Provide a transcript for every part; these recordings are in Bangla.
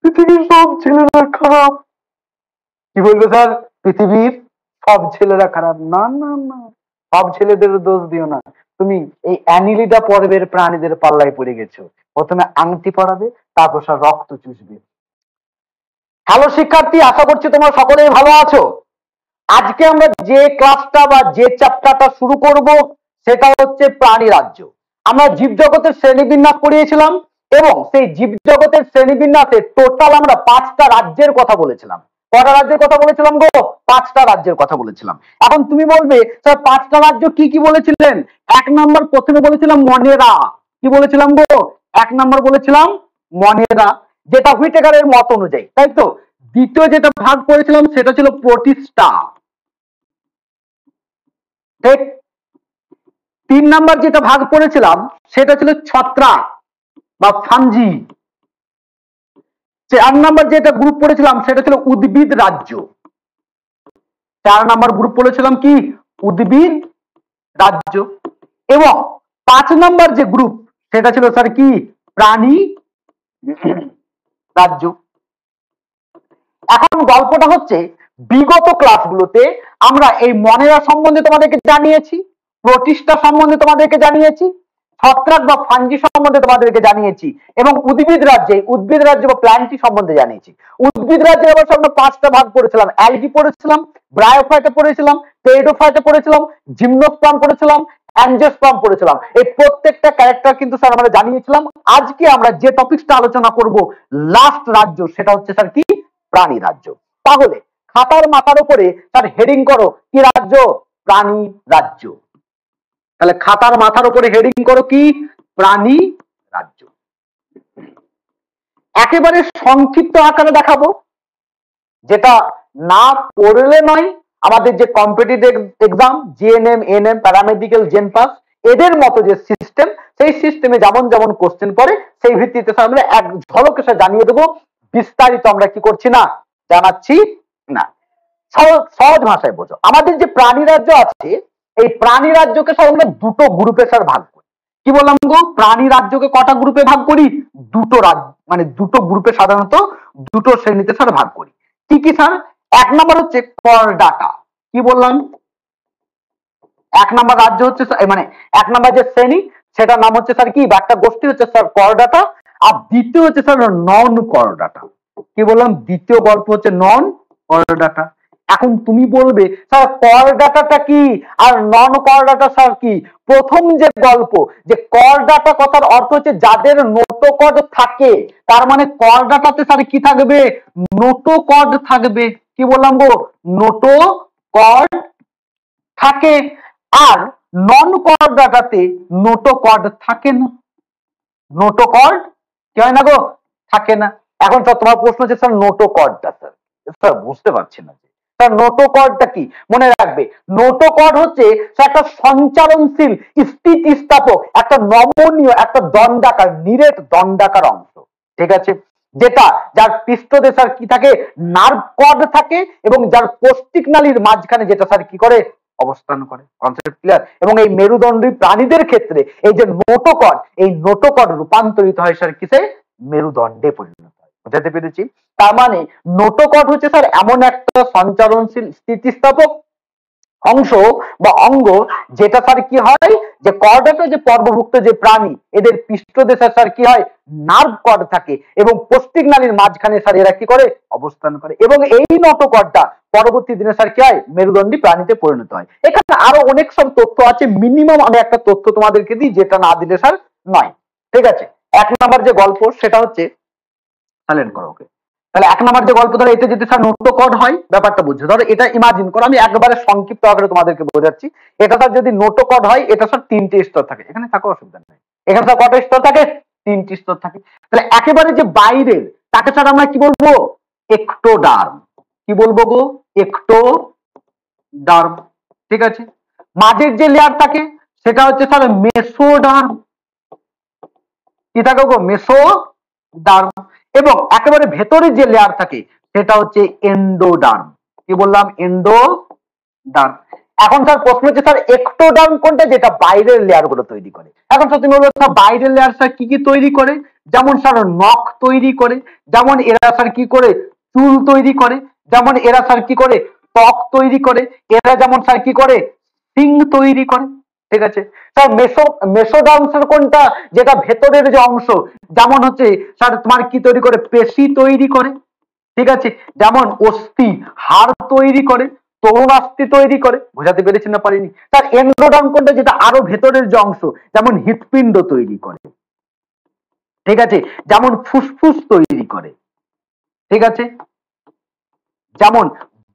পৃথিবীর সব ছেলেরা খারাপ। কি বলবে স্যার? পৃথিবীর সব ছেলেরা খারাপ? না না না, সব ছেলেদের দোষ দিও না। তুমি এই অ্যানিলিডা পর্বের প্রাণীদের পাল্লায় পড়ে গেছো। প্রথমে আংটি পরাবে, তারপর স্যার রক্ত চুষবে। হ্যালো শিক্ষার্থী, আশা করছি তোমরা সকলেই ভালো আছো। আজকে আমরা যে ক্লাসটা বা যে চ্যাপ্টারটা শুরু করব সেটা হচ্ছে প্রাণী রাজ্য। আমরা জীবজগতের শ্রেণীবিন্যাস পড়িয়েছিলাম এবং সেই জীবজগতের শ্রেণীবিন্যাসে টোটাল আমরা 5টা রাজ্যের কথা বলেছিলাম। কটা রাজ্যের কথা বলেছিলাম গো? 5টা রাজ্যের কথা বলেছিলাম। এখন তুমি বলবে স্যার 5টা রাজ্য কি কি বলেছিলেন? 1 নম্বর প্রথমে বলেছিলাম মনেরা। কি বলেছিলাম গো? 1 নম্বর বলেছিলাম মনেরা, যেটা হুইটেকারের মত অনুযায়ী, তাই তো। দ্বিতীয় যেটা ভাগ করেছিলাম সেটা ছিল প্রোটিস্টা। ঠিক। 3 নাম্বার যেটা ভাগ করেছিলাম সেটা ছিল ছত্রাক বা ফাঞ্জি। 4 নাম্বার যেটা গ্রুপ পড়েছিলাম সেটা ছিল উদ্ভিদ রাজ্য। 4 নাম্বার গ্রুপ পড়েছিলাম কি? উদ্ভিদ রাজ্য। এবং 5 নাম্বার যে গ্রুপ সেটা ছিল স্যার কি? প্রাণী রাজ্য। এখন গল্পটা হচ্ছে বিগত ক্লাসগুলোতে আমরা এই মনেরা সম্বন্ধে তোমাদেরকে জানিয়েছি, প্রোটিস্টা সম্বন্ধে তোমাদেরকে জানিয়েছি, ছত্রাক বা ফাঞ্জি সম্বন্ধে তোমাদেরকে জানিয়েছি এবং উদ্ভিদ রাজ্য বা প্ল্যান্টি সম্বন্ধে জানিয়েছি। উদ্ভিদ রাজ্যের অবশ্য আমরা 5টা ভাগ করেছিলাম। অ্যালগি পড়েছিলাম, ব্রায়োফাইটা পড়েছিলাম, টেরিডোফাইটা পড়েছিলাম, জিমনোস্পার্ম পড়েছিলাম, অ্যাঞ্জিওস্পার্ম পড়েছিলাম। এই প্রত্যেকটা ক্যারেক্টার কিন্তু স্যার আমরা জানিয়েছিলাম। আজকে আমরা যে টপিকটা আলোচনা করব লাস্ট রাজ্য সেটা হচ্ছে স্যার কি? প্রাণী রাজ্য। তাহলে খাতার মাথার উপরে তার হেডিং করো কি রাজ্য? প্রাণী রাজ্য। তাহলে খাতার মাথার উপরে হেডিং করো কি? প্রাণী রাজ্য। একেবারে সংক্ষিপ্ত আকারে দেখাবো, যেটা না পড়লে নয়। আমাদের যে competitive exam GNM, NM, paramedical, JENPAS এদের মতো যে সিস্টেম, সেই সিস্টেমে যেমন যেমন কোশ্চেন পড়ে সেই ভিত্তিতে আমরা এক ঝলকে জানিয়ে দেবো। বিস্তারিত আমরা কি করছি না, জানাচ্ছি না। সহজ ভাষায় বোঝো। আমাদের যে প্রাণী রাজ্য আছে, এই প্রাণী রাজ্যকে আমরা দুটো গ্রুপে স্যার ভাগ করি। কি বললাম গো? প্রাণী রাজ্যকে কটা গ্রুপে ভাগ করি? দুটো রাজ্য, মানে দুটো গ্রুপে, সাধারণত দুটো শ্রেণীতে স্যার ভাগ করি। কি কি স্যার? 1 নম্বর হচ্ছে করডাটা। কি বললাম? 1 নম্বর রাজ্য হচ্ছে মানে 1 নম্বর যে শ্রেণী সেটার নাম হচ্ছে স্যার কি, বা একটা গোষ্ঠী হচ্ছে স্যার করডাটা। আর দ্বিতীয় হচ্ছে স্যার নন করডাটা। কি বললাম? দ্বিতীয় গল্প হচ্ছে নন করডাটা। এখন তুমি বলবে স্যার করডাটাটা কি আর নন করডাটা স্যার কি? প্রথম যে গল্প, যে করডাটা কথার অর্থ হচ্ছে যাদের নোটোকর্ড থাকে, তার মানে করডাটাতে স্যার কি থাকবে? নোটোকর্ড থাকবে। কি বললাম গো? নোটোকর্ড থাকে। আর নন করডাটাতে নোটোকর্ড থাকে না। নোটোকর্ড কি হয় না গো? থাকে না। এখন স্যার তোমার প্রশ্ন হচ্ছে স্যার নোটোকর্ডটা স্যার বুঝতে পারছি না। স্যার নোটোকর্ডটা কি? মনে রাখবে, নোটোকর্ড হচ্ছে একটা সঞ্চারণশীল স্থিতিস্থাপক, একটা নমনীয়, একটা দণ্ডাকার, নিরেট দণ্ডাকার অংশ। ঠিক আছে? যেটা যার পৃষ্ঠদেশে স্যার কি থাকে? নার্ভ কর্ড থাকে এবং যার কোষ্ঠিক নালীর মাঝখানে যেটা স্যার কি করে? অবস্থান করে। Concept clear? এবং এই মেরুদণ্ডী প্রাণীদের ক্ষেত্রে এই যে নোটোকর্ড, এই নোটোকর্ড রূপান্তরিত হয় স্যার কিসে? মেরুদণ্ডে পরিণত হয়। বুঝাতে পেরেছি? তার মানে নোটোকর্ড হচ্ছে স্যার এমন একটা সঞ্চারণশীল স্থিতিস্থাপক অংশ বা অঙ্গ, যেটা স্যার কি হয়, যে কর্ডাটা যে পর্বভুক্ত যে প্রাণী, এদের পৃষ্ঠদেশে স্যার কি হয়? নার্ভ কর্ড থাকে এবং কোষ্ঠিক নালীর মাঝখানে স্যার এরা কি করে? অবস্থান করে। এবং এই নোটোকর্ডটা পরবর্তী দিনে স্যার কি হয়? মেরুদণ্ডী প্রাণীতে পরিণত হয়। এখানে আরো অনেক সব তথ্য আছে, মিনিমাম আমি একটা তথ্য তোমাদেরকে দিই, যেটা না দিলে স্যার নয়। ঠিক আছে? 1 নম্বর যে গল্প সেটা হচ্ছে, সাইলেন্ট করো ওকে। তাহলে 1 নম্বর যে গল্প, ধরো এটা যদি স্যার নোটোকর্ড হয়, ব্যাপারটা বুঝছো। ধরো এটা ইমাজিন করো, আমি একবারে সংক্ষিপ্ত আকারে তোমাদেরকে বোঝাচ্ছি। এটা স্যার যদি নোটোকর্ড হয়, এটা স্যার 3টে স্তর থাকে। এখানে থাকো, অসুবিধা নেই। এখানে স্যার কটা স্তর থাকে? 3টে স্তর থাকে। তাহলে একেবারে যে বাইরের, তাকে স্যার আমরা কি বলবো? এক্টোডার্ম। কি বলবো গো? এক্টোডার্ম। ঠিক আছে? মাঝের যে লেয়ার থাকে সেটা হচ্ছে স্যার মেসোডার্ম। কি থাকে গো? মেসোডার্ম। এবং একেবারে ভেতরে যে লেয়ার থাকে সেটা হচ্ছে এন্ডোডার্ম। কি বললাম? এন্ডোডার্ম। এখন স্যার প্রশ্ন হচ্ছে স্যার এক্টোডার্ম কোনটা? যেটা বাইরের লেয়ার গুলো তৈরি করে। এখন স্যার তুমি বলবে স্যার বাইরের লেয়ার স্যার কি কি তৈরি করে? যেমন স্যার নখ তৈরি করে, যেমন এরা স্যার কি করে চুল তৈরি করে, যেমন এরা স্যার কি করে ত্বক তৈরি করে, এরা যেমন স্যার কি করে সিং তৈরি করে। ঠিক আছে স্যার, মেসোডার্মসের কোনটা, যেটা ভেতরের যে অংশ, যেমন হচ্ছে স্যার তোমার কি তৈরি করে, পেশি তৈরি করে। ঠিক আছে, যেমন অস্থি হাড় তৈরি করে, তরুণাস্থি তৈরি করে। বোঝাতে পেরেছি না পারিনি? তার এন্ডোডার্ম কোনটা, যেটা আরো ভেতরের যে অংশ, যেমন হৃৎপিণ্ড তৈরি করে। ঠিক আছে, যেমন ফুসফুস তৈরি করে। ঠিক আছে, যেমন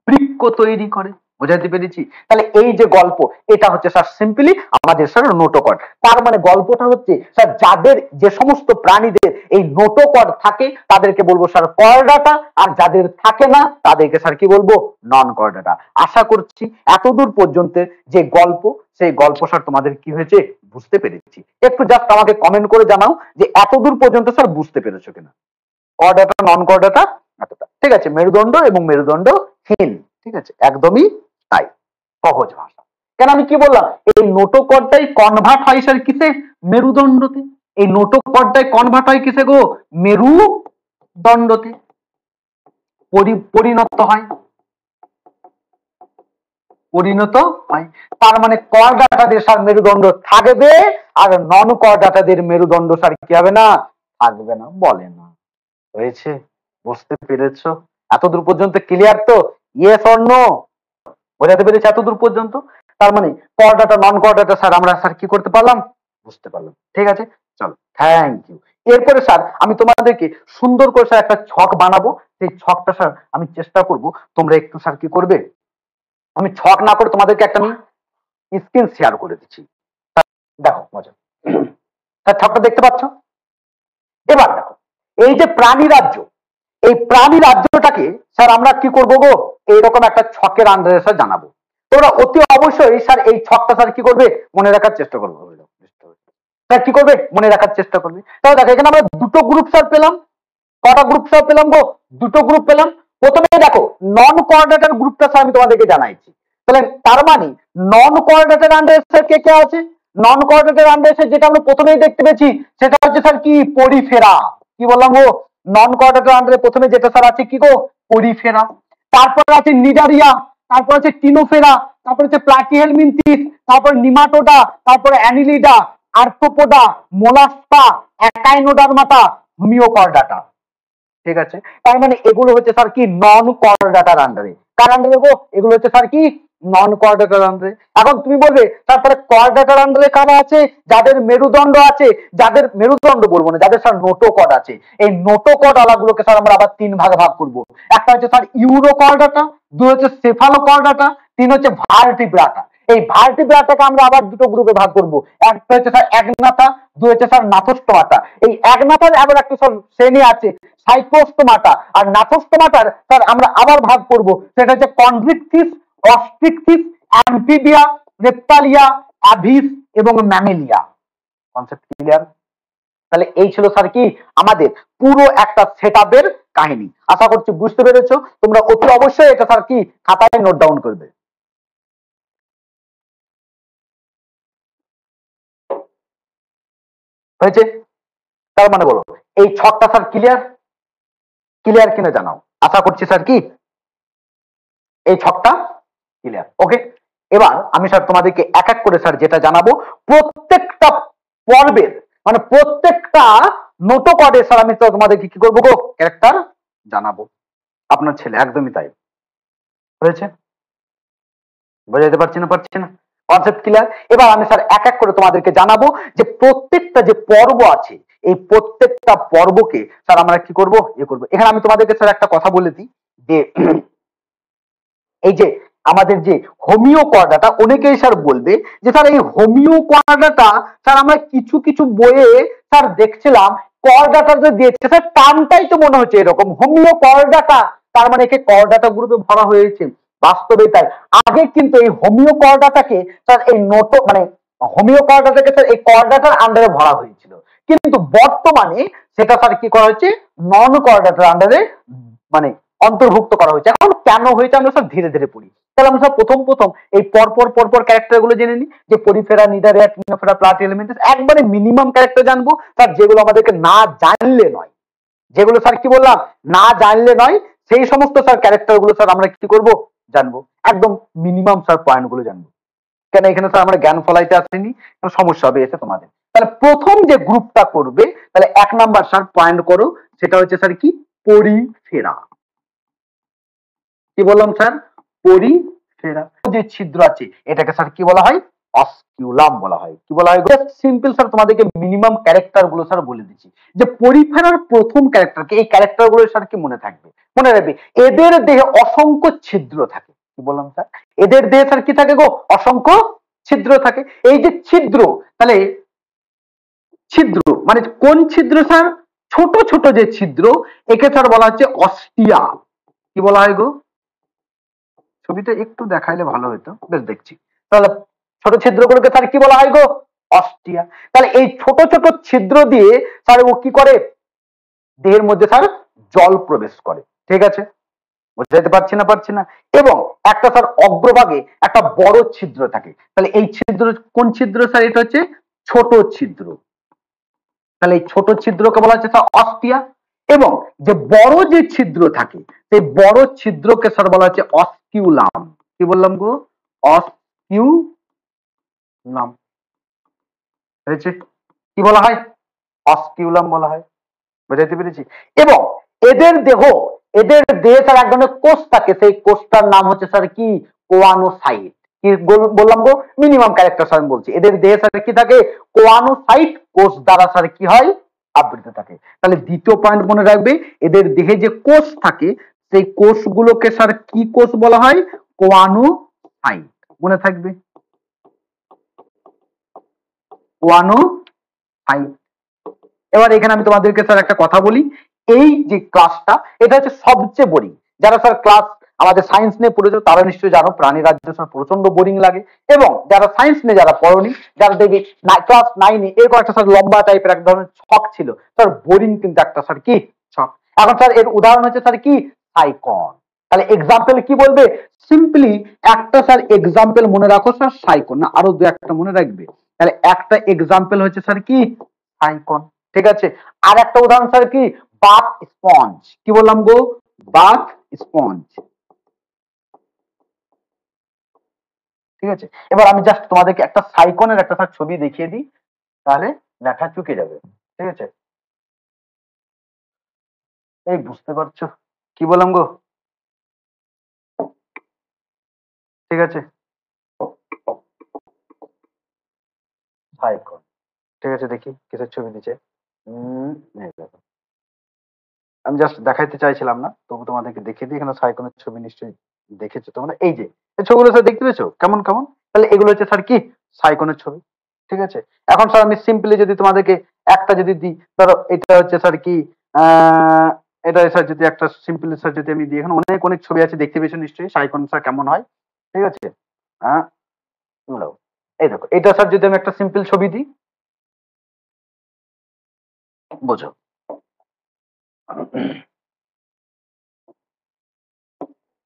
বৃক্ক তৈরি করে। বোঝাতে পেরেছি? তাহলে এই যে গল্প, এটা হচ্ছে স্যার সিম্পলি আমাদের স্যার নোটোকড। তার মানে গল্পটা হচ্ছে স্যার যাদের যে সমস্ত প্রাণীদের এই নোটোকড থাকে তাদেরকে বলবো স্যার কর্ডাটা, আর যাদের থাকে না তাদেরকে স্যার কি বলবো, নন কর্ডাটা। আশা করছি এতদূর পর্যন্ত যে গল্প, সেই গল্প স্যার তোমাদের কি হয়েছে বুঝতে পেরেছি। একটু জাস্ট আমাকে কমেন্ট করে জানাও যে এতদূর পর্যন্ত স্যার বুঝতে পেরেছো কিনা, কর্ডাটা নন কর্ডাটা এতটা। ঠিক আছে, মেরুদণ্ড এবং মেরুদণ্ডহীন। ঠিক আছে, একদমই তাই, সহজ ভাষা। কেন আমি কি বললাম, এই নোটোকডটাই কনভার্ট হয় স্যার কিসে, মেরুদণ্ডতে। এই নোটোকডটাই কনভার্ট হয় কিসে গো, মেরুদণ্ডতে পরিণত হয়, পরিণত হয়। তার মানে করডাটাদের স্যার মেরুদণ্ড থাকবে, আর নন করডাটাদের মেরুদণ্ড স্যার কি হবে না, থাকবে না, বলে না। হয়েছে? বুঝতে পেরেছো? এতদূর পর্যন্ত ক্লিয়ার তো? Yes or no? বোঝাতে পেরেছি এতদূর পর্যন্ত? তার মানে করডাটা নন করডাটা স্যার আমরা স্যার কি করতে পারলাম, বুঝতে পারলাম। ঠিক আছে, চলো, থ্যাংক ইউ। এরপরে স্যার আমি তোমাদেরকে সুন্দর করে স্যার একটা ছক বানাবো। সেই ছকটা স্যার আমি চেষ্টা করব তোমরা একটু স্যার কি করবে, আমি ছক না করে তোমাদেরকে একটা আমি স্ক্রিন শেয়ার করে দিচ্ছি। দেখো মজা, স্যার ছকটা দেখতে পাচ্ছ? এবার দেখো, এই যে প্রাণী রাজ্য, এই প্রাণী রাজ্যটাকে স্যার আমরা কি করবো গো, এইরকম একটা ছকের আন্ডারে স্যার জানাবো। তোমরা অতি অবশ্যই স্যার এই ছকটা স্যার কি করবে, মনে রাখার চেষ্টা করবে। স্যার কি করবে, মনে রাখার চেষ্টা করবে। তাহলে দেখো এখানে আমরা দুটো গ্রুপ স্যার পেলাম। কটা গ্রুপ স্যার পেলাম গো, দুটো গ্রুপ পেলাম। প্রথমে দেখো নন কোঅর্ডিনেটর গ্রুপটা স্যার আমি তোমাদেরকে জানাইছি। তাহলে তার মানে নন কোঅর্ডিনেটর আন্ডারে স্যার কে কে আছে, নন কোঅর্ডিনেটর আন্ডারে যেটা আমরা প্রথমেই দেখতে পেয়েছি সেটা হচ্ছে স্যার কি, পরিফেরা। কি বললাম গো, নন কোঅর্ডিনেটর আন্ডারে প্রথমে যেটা স্যার আছে কি গো, পরিফেরা। তারপর আছে নিডারিয়া, তারপর আছে টিনোফেরা, তারপর হচ্ছে প্লাটিহেলমিনথিস, তারপর নিমাটোডা, তারপর অ্যানিলিডা, আর্থ্রোপোডা, মোলাস্কা, একাইনোডার্মাটা, হোমিওকর্ডাটা। ঠিক আছে, তার মানে এগুলো হচ্ছে স্যার কি, নন কর্ডাটার আন্ডারে। কার আন্ডারে গো, এগুলো হচ্ছে স্যার কি, নন কর্ডাটার আন্ডারে। এখন তুমি বলবে তারপরে কর্ডাটার আন্ডারে কারা আছে, যাদের মেরুদণ্ড আছে, যাদের মেরুদণ্ড বলবো না, যাদের স্যার নোটোকড আছে। এই নোটোকড আলাগুলোকে স্যার আমরা আবার তিন ভাগে ভাগ করবো। একটা হচ্ছে স্যার ইউরোকর্ডাটা, দুই হচ্ছে সেফালোকর্ডাটা, তিন হচ্ছে ভার্টিব্রাটা। এই ভার্টিব্রাটাকে আমরা আবার দুটো গ্রুপে ভাগ করব। একটা হচ্ছে স্যার একনাথা, দুই হচ্ছে স্যার নাথোস্টোমাটা। এই একনাথার আবার একটা স্যার শ্রেণী আছে সাইক্লোস্টোমাটা, আর নাথোস্টোমাটার স্যার আমরা আবার ভাগ করব, সেটা হচ্ছে কনভিকথিস, অস্ট্রিকথিস, অ্যাম্ফিবিয়া, রেপ্টালিয়া, অ্যাভিস এবং ম্যামেলিয়া। Concept clear? তাহলে এই ছিল স্যার কি আমাদের পুরো একটা সেটআপের কাহিনী। আশা করছি বুঝতে পেরেছো। তোমরা অতি অবশ্যই এটা স্যার কি খাতায় নোট ডাউন করবে। হয়েছে? তার মানে বলো এই ছকটা স্যার ক্লিয়ার, ক্লিয়ার কিনা জানাও। আশা করছি স্যার কি এই ছকটা ক্লিয়ার। ওকে, এবার আমি স্যার তোমাদেরকে এক এক করে স্যার যেটা জানাবো, প্রত্যেকটা পর্বের মানে প্রত্যেকটা নোটোকডে স্যার আমি তোমাদেরকে কি করবো গো, ক্যারেক্টার জানাবো। আপনার ছেলে একদমই তাই। হয়েছে? বোঝাতে পারছি না? Concept clear? এবার আমি স্যার এক এক করে তোমাদেরকে জানাবো যে প্রত্যেকটা যে পর্ব আছে, এই প্রত্যেকটা পর্বকে স্যার আমরা কি করব, করবো। এখানে আমি তোমাদেরকে স্যার একটা কথা বলে দিই যে এই যে আমাদের যে হোমিও কর্ডাটা, অনেকেই স্যার বলবে যে স্যার এই হোমিও কর্ডাটা স্যার আমরা কিছু কিছু বইয়ে স্যার দেখছিলাম কর্ডাটা যে দিয়েছে স্যার টার্মটাই তো মনে হচ্ছে এরকম, হোমিও কর্ডাটা, তার মানে একে কর্ডাটা গ্রুপে ভরা হয়েছে। বাস্তবে তাই। আগে কিন্তু এই হোমিও কর্ডাটাকে স্যার এই নোটো মানে হোমিও কর্ডাটাকে স্যার এই কর্ডাটার আন্ডারে ভরা হয়েছিল, কিন্তু বর্তমানে সেটা স্যার কি করা হচ্ছে, নন কর্ডাটার আন্ডারে মানে অন্তর্ভুক্ত করা হয়েছে। এখন কেন হয়েছে আমরা সব ধীরে ধীরে পড়ি। তাহলে আমরা সব প্রথম এই পরপর ক্যারেক্টার গুলো জেনে নিই, যে পরিফেরা, নিডারিয়া, ক্লিনোফেরা, প্লাটি এলিমেন্টাস, একবারে মিনিমাম ক্যারেক্টার জানবো, তার যেগুলো আমাদেরকে না জানলে নয়, যেগুলো স্যার কি বললাম না জানলে নয়, সেই সমস্ত স্যার ক্যারেক্টার গুলো স্যার আমরা কি করব জানবো, একদম মিনিমাম স্যার পয়েন্ট গুলো জানবো। কেন এখানে স্যার আমরা জ্ঞান ফলাইতে আসিনি, সমস্যা হবে এসে তোমাদের। তাহলে প্রথম যে গ্রুপটা করবে, তাহলে 1 নাম্বার স্যার পয়েন্ট করো, সেটা হচ্ছে স্যার কি পরিফেরা। কি বললাম স্যার? পরিফেরা। যে ছিদ্র আছে এটাকে স্যার কি বলা হয়? অস্কিউলাম বলা হয়। কি বলা হয়? সিম্পল স্যার তোমাদেরকে মিনিমাম ক্যারেক্টার গুলো স্যার বলে দিচ্ছি, যে পরিফেরার প্রথম ক্যারেক্টারকে, এই ক্যারেক্টার গুলো স্যার কি মনে থাকবে, মনে রাখবে এদের দেহে অসংখ্য ছিদ্র থাকে। কি বললাম স্যার? এদের দেহে স্যার কি থাকে গো? অসংখ্য ছিদ্র থাকে। এই যে ছিদ্র, তাহলে ছিদ্র মানে কোন ছিদ্র স্যার? ছোট ছোট যে ছিদ্র, একে স্যার বলা হচ্ছে অস্টিয়া। কি বলা হয় গো? ছবিটা একটু দেখাইলে ভালো হতো, বেশ দেখছি। তাহলে ছোট ছিদ্রগুলোকে স্যার কি বলা হয় গো? অস্টিয়া। তাহলে এই ছোট ছোট ছিদ্র দিয়ে স্যার ও কি করে? দেহের মধ্যে স্যার জল প্রবেশ করে। ঠিক আছে, বুঝতে পারছি না। এবং একটা স্যার অগ্রভাগে একটা বড় ছিদ্র থাকে। তাহলে এই ছিদ্র কোন ছিদ্র স্যার? এটা হচ্ছে ছোট ছিদ্র। তাহলে এই ছোট ছিদ্রকে বলা হচ্ছে স্যার অস্টিয়া। এবং যে বড় যে ছিদ্র থাকে, সেই বড় ছিদ্রকে স্যার বলা হচ্ছে অস্কিউলাম। কি বললাম গো? অস্কিউলাম। হয়েছে? কি বলা হয়? অস্কিউলাম বলা হয়। বুঝাইতে পেরেছি? এবং এদের দেহে স্যার এক ধরনের কোষ থাকে, সেই কোষটার নাম হচ্ছে স্যার কি? কোয়ানোসাইট। কি বললাম গো? মিনিমাম ক্যারেক্টার স্যার বলছি, এদের দেহে স্যার কি থাকে? কোয়ানোসাইট কোষ দ্বারা স্যার কি হয়? আবৃত থাকে। তাহলে দ্বিতীয় পয়েন্ট মনে রাখবে, এদের দেহে যে কোষ থাকে, সেই কোষগুলোকে স্যার কি কোষ বলা হয়? কোয়ানোসাইট। মনে থাকবে, কোয়ানোসাইট। এবার এখানে আমি তোমাদেরকে স্যার একটা কথা বলি, এই যে ক্লাসটা, এটা হচ্ছে সবচেয়ে বোরিং। যারা স্যার ক্লাস আমাদের সায়েন্স নিয়ে পড়েছো তারা নিশ্চয়ই জানো প্রাণী রাজ্য স্যার প্রচন্ড বোরিং লাগে। এবং যারা সায়েন্স নিয়ে যারা পড়নি, যারা দেখবি ক্লাস 9-এ এরকম একটা স্যার লম্বা টাইপের এক ধরনের ছক ছিল, স্যার বোরিং কিন্তু একটা স্যার কি ছক। এখন স্যার এর উদাহরণ হচ্ছে স্যার কি? সাইকন। তাহলে এক্সাম্পল কি বলবে? সিম্পলি একটা স্যার এক্সাম্পল মনে রাখো স্যার, সাইকন। না আরো দু একটা মনে রাখবে? তাহলে একটা এক্সাম্পল হচ্ছে স্যার কি? সাইকন। ঠিক আছে, আর একটা উদাহরণ স্যার কি? Bath sponge. কি বললাম গো? Bath sponge. ঠিক আছে, এবার আমি জাস্ট তোমাদেরকে একটা সাইকনের একটা স্যার ছবি দেখিয়ে দিই, তাহলে লেখা চুকে যাবে। ঠিক আছে, এই বুঝতে পারছো কি বললাম গো? ঠিক আছে, সাইকন। ঠিক আছে, দেখি কিসের ছবি দিচ্ছে। আমি জাস্ট দেখাইতে চাইছিলাম না, তবু তোমাদেরকে দেখিয়ে দিই। এখানে সাইকনের ছবি নিশ্চয়ই দেখেছো তোমরা। এই যে এই ছবিগুলো স্যার দেখতে পেয়েছো কেমন কেমন? তাহলে এগুলো হচ্ছে স্যার কি? সাইকনের ছবি। ঠিক আছে, এখন স্যার আমি সিম্পলি যদি তোমাদেরকে একটা যদি দিই, ধরো এটা হচ্ছে স্যার কি? আহ এটা স্যার যদি একটা সিম্পলি স্যার যদি আমি দিই, এখানে অনেক অনেক ছবি আছে, দেখতে পেয়েছো নিশ্চয়ই সাইকন স্যার কেমন হয়। ঠিক আছে, হ্যাঁ, এই দেখো এটা স্যার যদি আমি একটা সিম্পল ছবি দিই, বোঝো।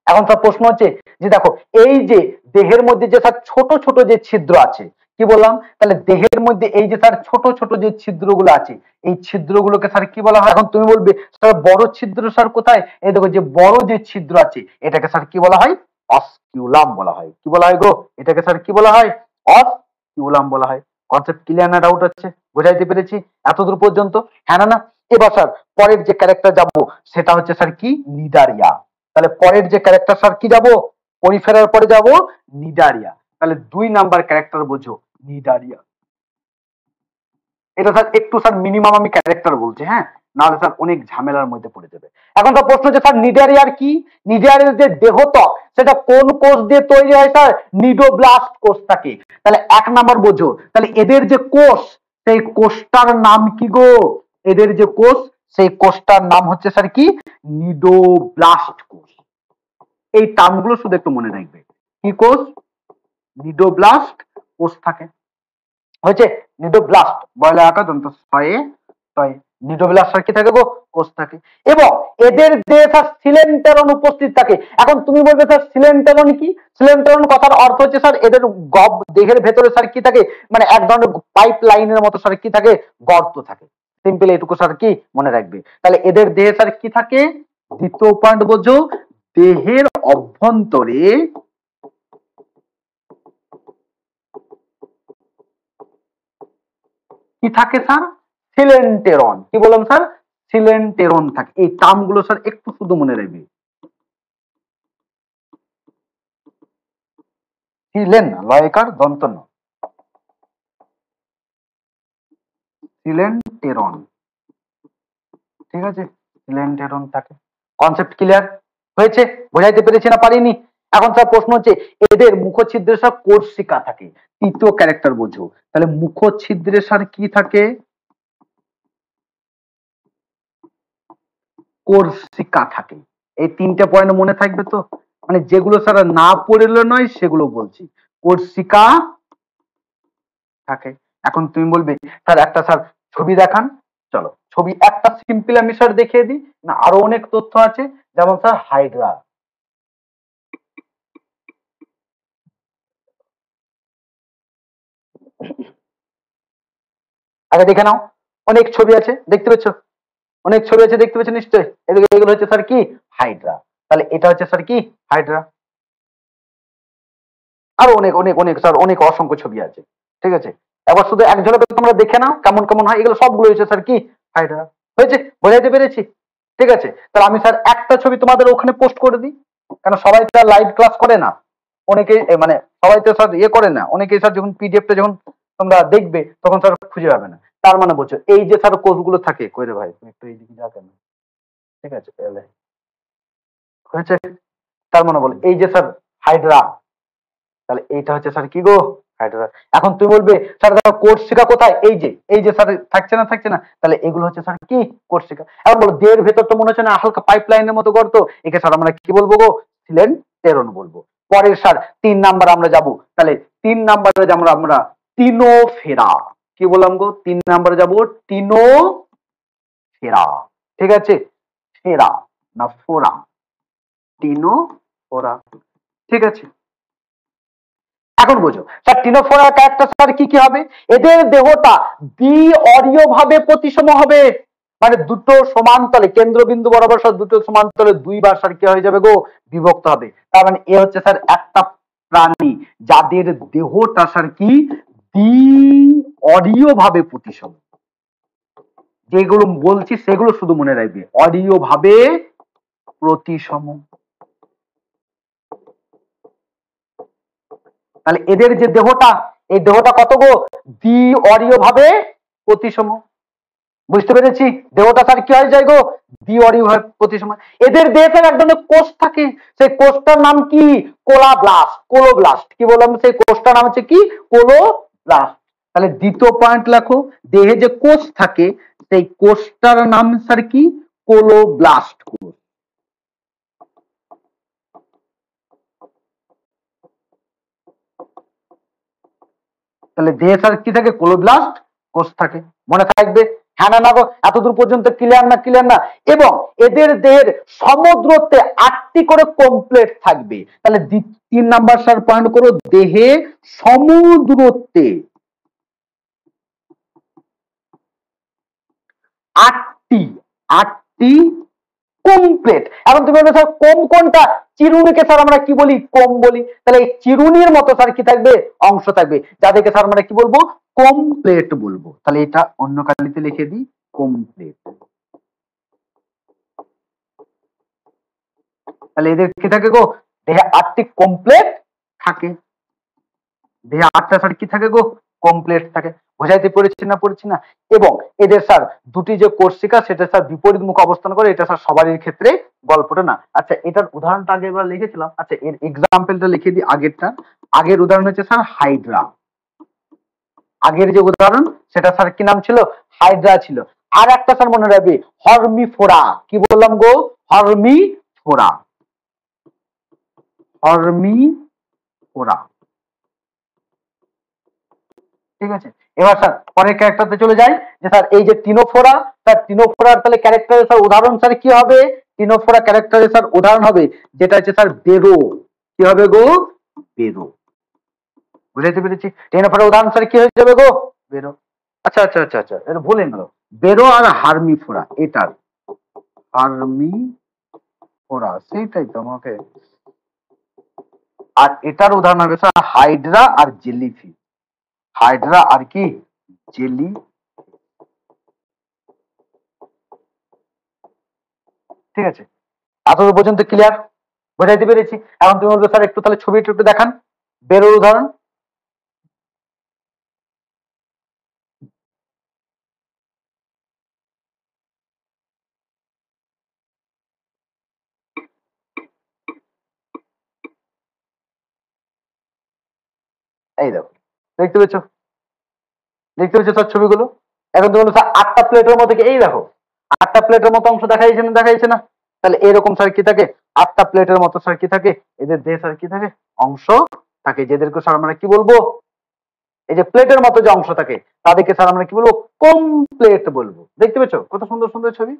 এখন স্যার প্রশ্ন হচ্ছে যে দেখো এই যে দেহের মধ্যে যে স্যার ছোট ছোট যে ছিদ্র আছে, কি বললাম? তাহলে দেহের মধ্যে এই যে স্যার ছোট ছোট যে ছিদ্রগুলো আছে, এই ছিদ্রগুলোকে স্যার কি বলা হয়? এখন তুমি বলবে স্যার বড় ছিদ্র স্যার কোথায়? এই দেখো যে বড় যে ছিদ্র আছে, এটাকে স্যার কি বলা হয়? অস্কিউলাম বলা হয়। কি বলা হয় গো? এটাকে স্যার কি বলা হয়? অস্কিউলাম বলা হয়। কনসেপ্ট ক্লিয়ার না ডাউট আছে? বোঝাইতে পেরেছি এতদূর পর্যন্ত? হ্যাঁ না? এবার স্যার পরের যে ক্যারেক্টার যাবো সেটা হচ্ছে স্যার কি? নিডারিয়া। তাহলে পরের যে ক্যারেক্টার স্যার কি যাব? পরিফেরার পরে যাব নিডারিয়া। তাহলে 2 নাম্বার ক্যারেক্টার বোঝো, নিডারিয়া। এটা স্যার একটু স্যার মিনিমাম আমি ক্যারেক্টার বলছি, হ্যাঁ, নাহলে স্যার অনেক ঝামেলার মধ্যে পড়ে যাবে। এখন তো প্রশ্ন হচ্ছে স্যার নিডারিয়ার কি? নিডারিয়ার যে দেহত্বক সেটা কোন কোষ দিয়ে তৈরি হয় স্যার? নিডোব্লাস্ট কোষ থাকে। তাহলে 1 নাম্বার বোঝো, তাহলে এদের যে কোষ, সেই কোষটার নাম কি গো? এদের যে কোষ, সেই কোষটার নাম হচ্ছে স্যার কি? নিডোব্লাস্ট কোষ। এই টার্মগুলো শুধু একটু মনে রাখবে। কি কোষ? নিডোব্লাস্ট কোষ থাকে। হয়েছে? নিডোব্লাস্ট বয়লা আকার দন্ত ছয়ে ছয়, নিউট্রোবিলাস স্যার কি থাকে গো, কোষ থাকে। এবং এদের দেহে স্যার সিলেন্টেরন উপস্থিত থাকে। এখন তুমি বলবে স্যার সিলেন্টেরন কি? সিলেন্টেরন কথার অর্থ হচ্ছে স্যার এদের দেহের ভেতরে স্যার কি থাকে, মানে এক ধরনের পাইপ লাইনের মতো স্যার কি থাকে, গর্ত থাকে। সিম্পল এটুকু স্যার কি মনে রাখবে। তাহলে এদের দেহে স্যার কি থাকে, দ্বিতীয় পয়েন্ট বোঝো, দেহের অভ্যন্তরে কি থাকে স্যার, সিলেন্টেরন। কি বললাম স্যার, সিলেন্টেরন থাকে। এই টার্মগুলো স্যার একটু শুধু মনে রাখবে। সিলেন লয়কার দন্ত ন, সিলেন্টেরন, ঠিক আছে, সিলেন্টেরন থাকে। কনসেপ্ট ক্লিয়ার হয়েছে? বোঝাইতে পেরেছি না পারিনি? এখন স্যার প্রশ্ন হচ্ছে এদের মুখছিদ্রে স্যার কোর্সিকা থাকে। তৃতীয় ক্যারেক্টার বোঝো। তাহলে মুখছিদ্রে স্যার কি থাকে, কোর্সিকা থাকে। এই তিনটে পয়েন্ট মনে থাকবে তো, মানে যেগুলো স্যার না পড়লে নয় সেগুলো বলছি। কোর্সিকা থাকে। এখন তুমি বলবে স্যার একটা স্যার ছবি দেখান। চলো ছবি একটা সিম্পল আমি স্যার দেখিয়ে দিই, না আরো অনেক তথ্য আছে, যেমন স্যার হাইড্রা। আগে দেখে নাও, অনেক ছবি আছে দেখতে পাচ্ছ, অনেক ছবি আছে দেখতে পাচ্ছ নিশ্চয়ই। এগুলো হচ্ছে স্যার কি, হাইড্রা। তাহলে এটা হচ্ছে স্যার কি, হাইড্রা। আরো অনেক অনেক অনেক স্যার অনেক অসংখ্য ছবি আছে, ঠিক আছে। এবার শুধু এক ঝলকে তোমরা দেখে নাও কেমন কেমন হয়। এগুলো সবগুলো হচ্ছে স্যার কি, হাইড্রা। হয়েছে? বোঝাইতে পেরেছি? ঠিক আছে, তাহলে আমি স্যার একটা ছবি তোমাদের ওখানে পোস্ট করে দিই, কারণ সবাই তো লাইভ ক্লাস করে না, অনেকে মানে সবাই তো স্যার ইয়ে করে না, অনেকে স্যার যখন পিডিএফটা যখন তোমরা দেখবে তখন স্যার খুঁজে পাবে না। তার মানে বলছো এই যে স্যার কোর্সগুলো থাকে, কই রে ভাই তুমি একটু এইদিকে যা কেন, ঠিক আছে তাহলে হয়েছে। তার মানে বল এই যে স্যার হাইড্রা, তাহলে এইটা হচ্ছে স্যার কি গো, হাইড্রা। এখন তুমি বলবে স্যার দেখো কোর্সিকা কোথায়, এই যে স্যার থাকছে না থাকছে না, তাহলে এগুলো হচ্ছে স্যার কি, কোর্সিকা। এখন বলো দেহের ভেতর তো মনে হচ্ছে না হালকা পাইপ লাইনের মতো গর্ত, একে স্যার আমরা কি বলবো গো, সিলেন্টেরন বলবো। পরের স্যার 3 নাম্বার আমরা যাব। তাহলে 3 নাম্বারে যেমন আমরা টিনোফেরা, কি বললাম গো, 3 নাম্বারে যাব টিনোফেরা, ঠিক আছে, ফেরা না ফোরা, টিনোফোরা, ঠিক আছে। এখন বোঝো স্যার টিনোফোরা ক্যারেক্টার স্যার কি কি হবে, এদের দেহটা দ্বি অরীয় ভাবে প্রতিসম হবে, মানে দুটো সমান্তলে কেন্দ্রবিন্দু বরাবর স্যার দুটো সমান্তলে দুইবার স্যার কি হয়ে যাবে গো, বিভক্ত হবে। তার মানে এ হচ্ছে স্যার একটা প্রাণী যাদের দেহটা স্যার কি দ্বি অরীয় ভাবে প্রতিসম। যেগুলো বলছি সেগুলো শুধু মনে রাখবে, অরীয় ভাবে প্রতিসম। তাহলে এদের যে দেহটা, এই দেহটা কত গো, দ্বি অরীয় ভাবে প্রতিসম। বুঝতে পেরেছি? দেহটা স্যার কি হয়ে যায় গো, দ্বি অরীয় ভাবে প্রতিসম। এদের দেহে এক ধরনের কোষ থাকে, সেই কোষটার নাম কি, কোলাব্লাস্ট, কোলোব্লাস্ট। কি বললাম, সেই কোষটার নাম হচ্ছে কি, কোলোব্লাস্ট। তাহলে দ্বিতীয় পয়েন্ট লেখো, দেহে যে কোষ থাকে সেই কোষটার নাম স্যার কি, কোলোব্লাস্ট কোষ। তাহলে দেহে স্যার কি থাকে, ক্লোরোপ্লাস্ট কোষ থাকে। মনে থাকবে? হ্যাঁ না না গো, এতদূর পর্যন্ত ক্লিয়ার না, ক্লিয়ার না? এবং এদের দেহের সমদূরত্বে 8টি করে কমপ্লেট থাকবে। তাহলে 3 নাম্বার স্যার পয়েন্ট করো, দেহে সমদূরত্বে 8টি কমপ্লেট। এখন তুমি বলবে স্যার কম কোনটা, চিরুনিকে স্যার আমরা কি বলি, কম বলি। তাহলে এই চিরুনির মতো স্যার কি থাকবে, অংশ থাকবে, যাদেরকে স্যার আমরা কি বলবো, কমপ্লেট বলবো। তাহলে এটা অন্য কালিতে লিখে দিই, কমপ্লেট। তাহলে এদের কি থাকে গো, দেহে 8টি কমপ্লেট থাকে, দেহে 8টা স্যার কি থাকে গো, কমপ্লেট থাকে। বোঝাইতে পেরেছি না, পড়েছি না? এবং এদের স্যার দুটি যে কোর্সিকা সেটা স্যার বিপরীত মুখ অবস্থান করে, এটা স্যার সবারই ক্ষেত্রে গল্পটা না। আচ্ছা এটার উদাহরণটা আগে এবার লিখেছিলাম, আচ্ছা এর এক্সাম্পলটা লিখে দিই আগেরটা। আগের উদাহরণ হচ্ছে স্যার হাইড্রা, আগের যে উদাহরণ সেটা স্যার কি নাম ছিল, হাইড্রা ছিল। আর একটা স্যার মনে রাখবে, হর্মিফোরা। কি বললাম গো, হর্মিফোরা, হর্মিফোরা, ঠিক আছে। এবার স্যার পরের ক্যারেক্টারতে চলে যাই, যে স্যার এই যে টিনোফোরা স্যার টিনোফোরার তাহলে ক্যারেক্টারের স্যার উদাহরণ স্যার কি হবে? টিনোফোরা ক্যারেক্টারের স্যার উদাহরণ হবে যেটা হচ্ছে স্যার বেরো। কি হবে গো? বেরো। বুঝাইতে পেরেছি? টিনোফোরার উদাহরণ স্যার কি হয়ে যাবে গো? বেরো। আচ্ছা আচ্ছা আচ্ছা আচ্ছা, এটা ভুলে গেল। বেরো আর হার্মিফোরা, এটার হার্মিফোরা সেইটাই তো আমাকে। আর এটার উদাহরণ হবে স্যার হাইড্রা আর জেলিফিশ। হাইড্রা আর কি? জেলি। ঠিক আছে, এতদূর পর্যন্ত ক্লিয়ার? বোঝাইতে পেরেছি? এখন তুমি বলবে স্যার একটু তাহলে ছবিটা একটু দেখান বেরোর উদাহরণ। এই দেখো, দেখতে পেয়েছো? দেখতে পেয়েছো স্যার ছবিগুলো? এখন তুমি বলছো স্যার 8টা প্লেটের মতো কি? এই দেখো 8টা প্লেটের মতো অংশ দেখাইছে না, দেখাইছে না? তাহলে এরকম স্যার কি থাকে? 8টা প্লেটের মতো স্যার কি থাকে? এদের দেহে স্যার কি থাকে? অংশ থাকে, যেদেরকে স্যার আমরা কি বলবো? এই যে প্লেটের মতো যে অংশ থাকে তাদেরকে স্যার আমরা কি বলবো? কমপ্লেট বলবো। দেখতে পেয়েছো কত সুন্দর সুন্দর ছবি?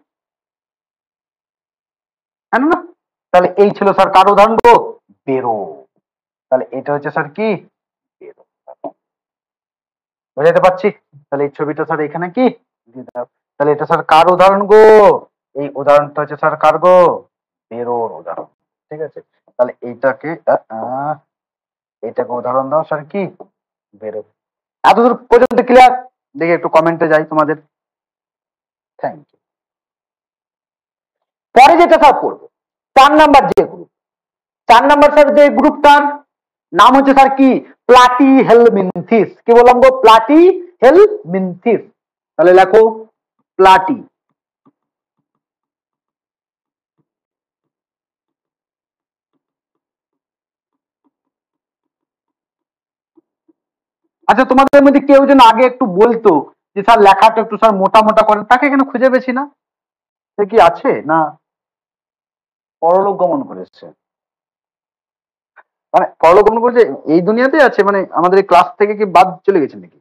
হ্যাঁ না? তাহলে এই ছিল স্যার কার উদাহরণ গো? বেরো। তাহলে এটা হচ্ছে স্যার কি? বেরো। বোঝাতে পারছি? তাহলে এই ছবিটা স্যার এখানে কি দিয়ে দাও। তাহলে এটা স্যার কার উদাহরণ গো? এই উদাহরণটা হচ্ছে স্যার কার গো? বেরোর উদাহরণ। ঠিক আছে, তাহলে এইটাকে এটাকে উদাহরণ দাও স্যার কি? বেরো। এতদূর পর্যন্ত ক্লিয়ার? দেখি একটু কমেন্টে যাই তোমাদের। Thank you. পরে যেটা স্যার করবো 4 নাম্বার যে গ্রুপ, 4 নাম্বার স্যার যে গ্রুপটার নাম হচ্ছে স্যার কি? প্লাটি হেলমিনথিস। কি বললাম গো? প্লাটি হেলমিনথিস। তাহলে লেখো প্লাটি। আচ্ছা, তোমাদের মধ্যে কেউ যেন আগে একটু বলতো যে স্যার লেখাটা একটু স্যার মোটা মোটা করেন, তাকে এখানে খুঁজে পেয়েছি না। সে কি আছে না পরলোক গমন করেছে? মানে পরলোক গমন করেছে এই দুনিয়াতে আছে, মানে আমাদের এই ক্লাস থেকে কি বাদ চলে গেছে নাকি?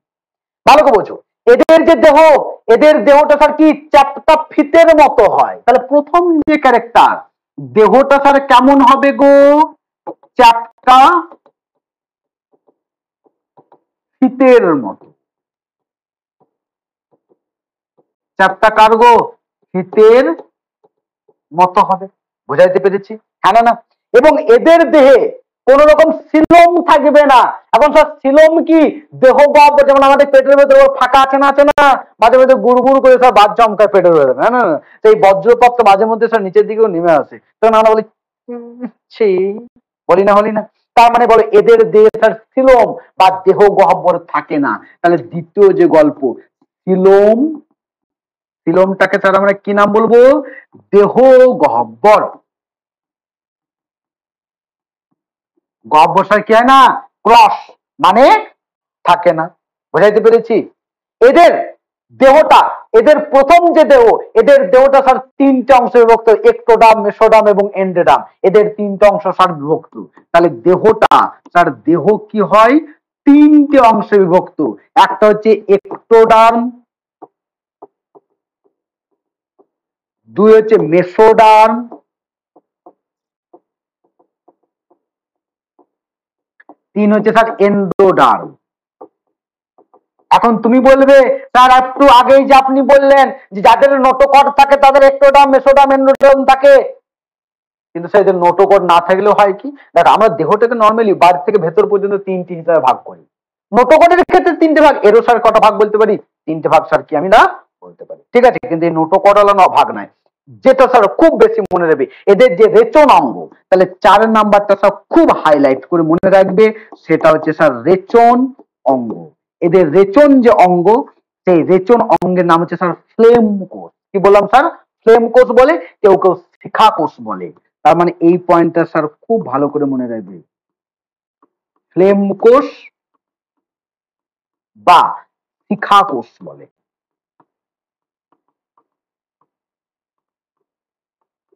ভালো করে বোঝো, এদের যে দেহ, এদের দেহটা স্যার কি? চ্যাপ্টা ফিতের মতো হয়। তাহলে প্রথম যে ক্যারেক্টার, দেহটা স্যার কেমন হবে গো? চ্যাপ্টা ফিতের মতো। চ্যাপ্টা কার গো? ফিতের মতো হবে। বুঝাইতে পেরেছি? হ্যাঁ না? এবং এদের দেহে কোন রকম সিলোম থাকবে না। এখন স্যার সিলোম কি? দেহ গহ্বর, যেমন আমাদের পেটের ভেতরে ফাঁকা আছে না, আছে না? মাঝে মাঝে গুড় গুড় করে স্যার বাদ জমকায় পেটের ভেতরে, হ্যাঁ না? সেই বজ্রপাত মাঝে মধ্যে স্যার নিচের দিকেও নেমে আসে, তখন আমরা বলি বলি না, বলি না? তার মানে বলে এদের দেহে স্যার সিলোম বা দেহ গহ্বর থাকে না। তাহলে দ্বিতীয় যে গল্প সিলোম, সিলোমটাকে স্যার আমরা কি নাম বলবো? দেহ গহ্বর। গহ্বর স্যার কি হয় না? ক্রস, মানে থাকে না। বুঝাইতে পেরেছি? এদের দেহটা, এদের প্রথম যে দেহ, এদের দেহটা স্যার 3টে অংশে বিভক্ত, একটোডাম, মেসোডাম এবং এন্ডোডাম। এদের 3টে অংশ স্যার বিভক্ত। তাহলে দেহটা স্যার দেহ কি হয়? 3টে অংশে বিভক্ত। একটা হচ্ছে একটোডার্ম, 2 হচ্ছে মেসোডার্ম, 3 হচ্ছে স্যার এন্ডোডার্ম। এখন তুমি বলবে স্যার একটু আগেই যে আপনি বললেন যে যাদের নোটোকট থাকে তাদের একটোডার্ম, মেসোডার্ম, এন্ডোডার্ম থাকে, কিন্তু সেই যে নোটোকট না থাকলেও হয় কি? দেখ, আমরা দেহটাকে নর্মালি বাইরে থেকে ভেতর পর্যন্ত 3টি হিসাবে ভাগ করি। নোটোকটের ক্ষেত্রে 3টে ভাগ, এরও স্যার কটা ভাগ বলতে পারি? 3টে ভাগ স্যার কি আমি না বলতে পারি। ঠিক আছে, কিন্তু এই নোটোকট হলো ভাগ নাই। যেটা স্যার খুব বেশি মনে রাখবে, এদের যে রেচন অঙ্গ, তাহলে 4 নাম্বারটা স্যার খুব হাইলাইট করে মনে রাখবে, সেটা হচ্ছে স্যার রেচন অঙ্গ। এদের রেচন যে অঙ্গ, সেই রেচন অঙ্গের নাম হচ্ছে স্যার ফ্লেম কোষ। কি বললাম স্যার? ফ্লেম কোষ বলে, কেউ কেউ শিখা কোষ বলে। তার মানে এই পয়েন্টটা স্যার খুব ভালো করে মনে রাখবে, ফ্লেম কোষ বা শিখা কোষ বলে।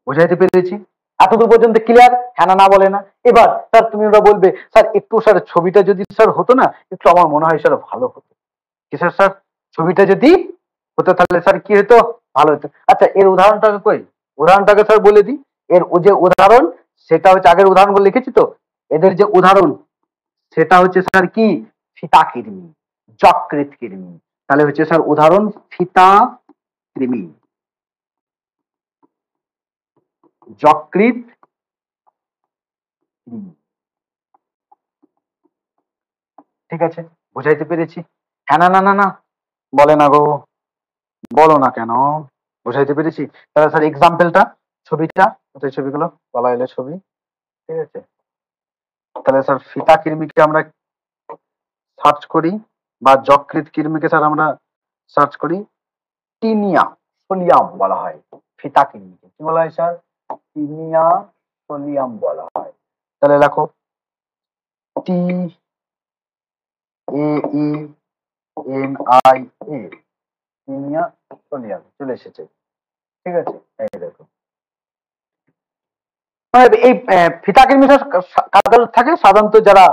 বুঝাইতে পেরেছি? এতদূর পর্যন্ত ক্লিয়ার? হ্যাঁ না বলে না? এবার স্যার তুমি ওরা বলবে স্যার একটু স্যার ছবিটা যদি স্যার হতো না, একটু আমার মনে হয় স্যার ভালো হতো। কি স্যার? স্যার ছবিটা যদি হতো তাহলে স্যার কি হতো? ভালো হতো। আচ্ছা, এর উদাহরণটাকে উদাহরণটাকে স্যার বলে দিই। এর যে উদাহরণ সেটা হচ্ছে, আগের উদাহরণগুলো লিখেছি তো, এদের যে উদাহরণ সেটা হচ্ছে স্যার কি, ফিতা কৃমি, যকৃৎ কৃমি। তাহলে হচ্ছে স্যার উদাহরণ ফিতা কৃমি, যকৃৎ কৃমি। ঠিক আছে, বুঝাইতে পেরেছি? হ্যাঁ না না না না বলে না গো, বলো না কেন, বুঝাইতে পেরেছি? তাহলে স্যার এক্সাম্পলটা, ছবিটা কোথায়, ছবিগুলো বলা এলে ছবি, ঠিক আছে। তাহলে স্যার ফিতা কৃমিকে আমরা সার্চ করি, বা যকৃৎ কৃমিকে স্যার আমরা সার্চ করি, টিনিয়া সোলিয়াম বলা হয়। ফিতা কৃমিকে কি বলা হয় স্যার? টিনিয়া সোলিয়াম বলা হয়। তাহলে দেখো, T A E N I A, taenia solium চলে এসেছে। ঠিক আছে, এই দেখো, এই ফিতা কৃমি কাদের থাকে? সাধারণত যারা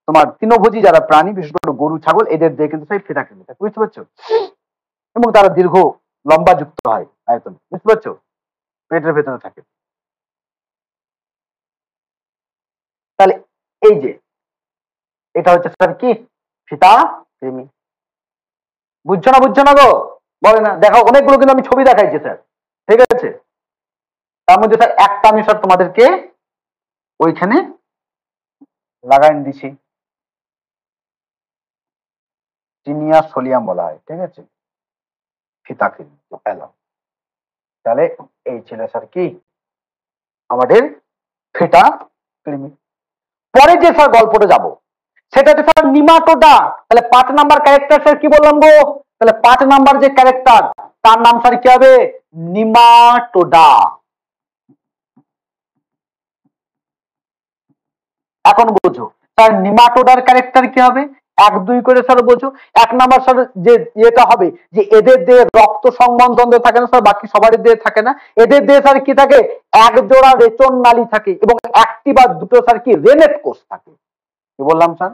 তোমার তৃণভোজী যারা প্রাণী, বিশেষ করে গরু ছাগল, এদের দিয়ে কিন্তু সেই ফিতা কৃমি থাকে, বুঝতে পারছো? এবং তারা দীর্ঘ লম্বা যুক্ত হয় আয়তন, বুঝতে পারছো? পেটের ভেতরে থাকে। তাহলে এই যে এটা হচ্ছে স্যার কি, ফিতা কৃমি। বুঝছো না গো? বলে না, দেখো অনেকগুলো কিন্তু আমি ছবি দেখাইছি স্যার, ঠিক আছে। তার মধ্যে স্যার একটা আমি স্যার তোমাদেরকে ওইখানে লাগাই দিছি, টিনিয়া সোলিয়াম বলা হয়, ঠিক আছে, ফিতা কৃমি। তাহলে এই ছিল স্যার কি আমাদের ফিতা কৃমি। পরে যে স্যার গল্পটা যাব সেটা হচ্ছে স্যার নিমাটোডা। তাহলে 5 নাম্বার ক্যারেক্টার স্যার কি বললাম গো? তাহলে 5 নাম্বার যে ক্যারেক্টার তার নাম স্যার কি হবে? নিমাটোডা। এখন বোঝো স্যার নিমাটোডার ক্যারেক্টার কি হবে, 1-2 করে স্যার বোঝো। 1 নাম্বার স্যার যে এটা হবে যে এদের দেহে রক্ত সংবহনতন্ত্র থাকে না স্যার, বাকি সবারই দেহে থাকে না। এদের দেহে স্যার কি থাকে? এক জোড়া রেচন নালী থাকে এবং একটি বা দুটো স্যার কি রেনেট কোষ থাকে। কি বললাম স্যার?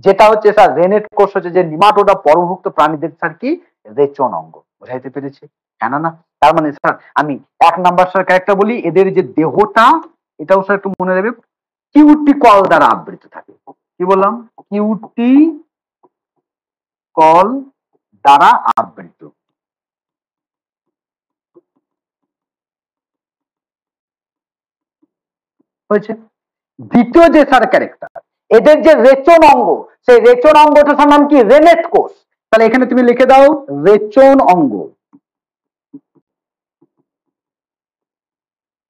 যেটা হচ্ছে স্যার রেনেট কোষ হচ্ছে যে নিমাটোডা পর্বভুক্ত প্রাণীদের স্যার কি রেচন অঙ্গ। বুঝাইতে পেরেছি? হ্যাঁ না না? তার মানে স্যার আমি 1 নাম্বার স্যার ক্যারেক্টার বলি, এদের যে দেহটা এটাও স্যার একটু মনে রাখবে, কিউটি কল দ্বারা আবৃত থাকে। কি বললাম? কিউটি কল দ্বারা আবৃত হয়েছে। দ্বিতীয় যে স্যার ক্যারেক্টার, এদের যে রেচন অঙ্গ, সেই রেচন অঙ্গটার নাম কি? রেনেট কোষ। তাহলে এখানে তুমি লিখে দাও রেচন অঙ্গ।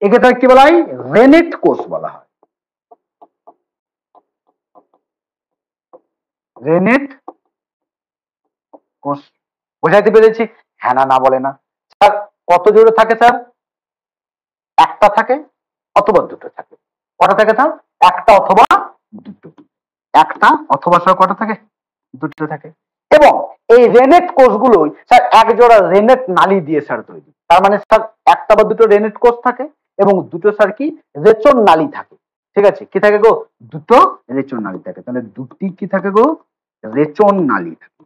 একে তার কি বলা হয়? রেনেট কোষ বলা হয়। রেনেট কোষ। বোঝাইতে পেরেছি? হ্যাঁ না না বলে না? স্যার কত জোড়ে থাকে স্যার? একটা থাকে অথবা দুটো থাকে। কটা থাকে স্যার? একটা অথবা দুটো। একটা অথবা স্যার কটা থাকে? দুটো থাকে। এবং এই রেনেট কোষগুলো স্যার এক জোড়া রেনেট নালী দিয়ে স্যার তৈরি। তার মানে স্যার একটা বা দুটো রেনেট কোষ থাকে এবং দুটো স্যার কি রেচন নালী থাকে। ঠিক আছে, কি থাকে গো? দুটো রেচন নালী থাকে। তাহলে দুটি কি থাকে গো? রেচন নালী থাকে।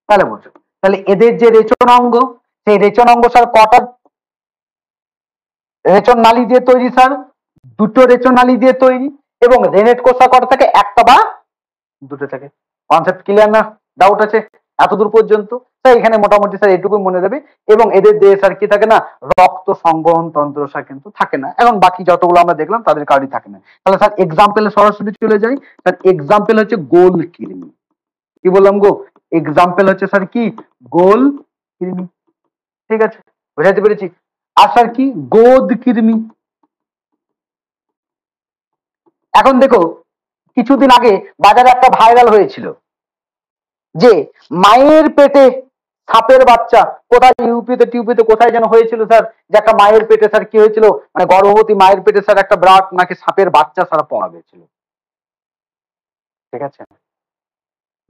তাহলে বলছো, তাহলে এদের যে রেচন অঙ্গ, সেই রেচন অঙ্গ স্যার কটা রেচন নালী দিয়ে তৈরি স্যার? দুটো রেচন নালী দিয়ে তৈরি। এবং রেনেট কোষ কটা থাকে? একটা বা দুটো থাকে। কনসেপ্ট ক্লিয়ার না? ডাউট আছে এতদূর পর্যন্ত? স্যার এখানে মোটামুটি স্যার এটুকু মনে রাখবে। এবং এদের দেহে স্যার কি থাকে না? রক্ত সংবহন তন্ত্র স্যার কিন্তু থাকে না। এখন বাকি যতগুলো আমরা দেখলাম তাদের কারোরই থাকে না। তাহলে স্যার এক্সাম্পলে সরাসরি চলে যাই। স্যার এক্সাম্পল হচ্ছে গোল কৃমি। কি বললাম গো? এক্সাম্পল হচ্ছে স্যার কি? গোল কৃমি। ঠিক আছে, বুঝাইতে পেরেছি? আর স্যার কি? গোদ কৃমি। এখন দেখো, কিছুদিন আগে বাজারে একটা ভাইরাল হয়েছিল যে মায়ের পেটে সাপের বাচ্চা, কোথায় ইউপিতে টিউপিতে কোথায় যেন হয়েছিল স্যার, যে একটা মায়ের পেটে স্যার কি হয়েছিল, মানে গর্ভবতী মায়ের পেটে স্যার একটা বিরাট নাকি সাপের বাচ্চা স্যার পাওয়া গেছিল। ঠিক আছে,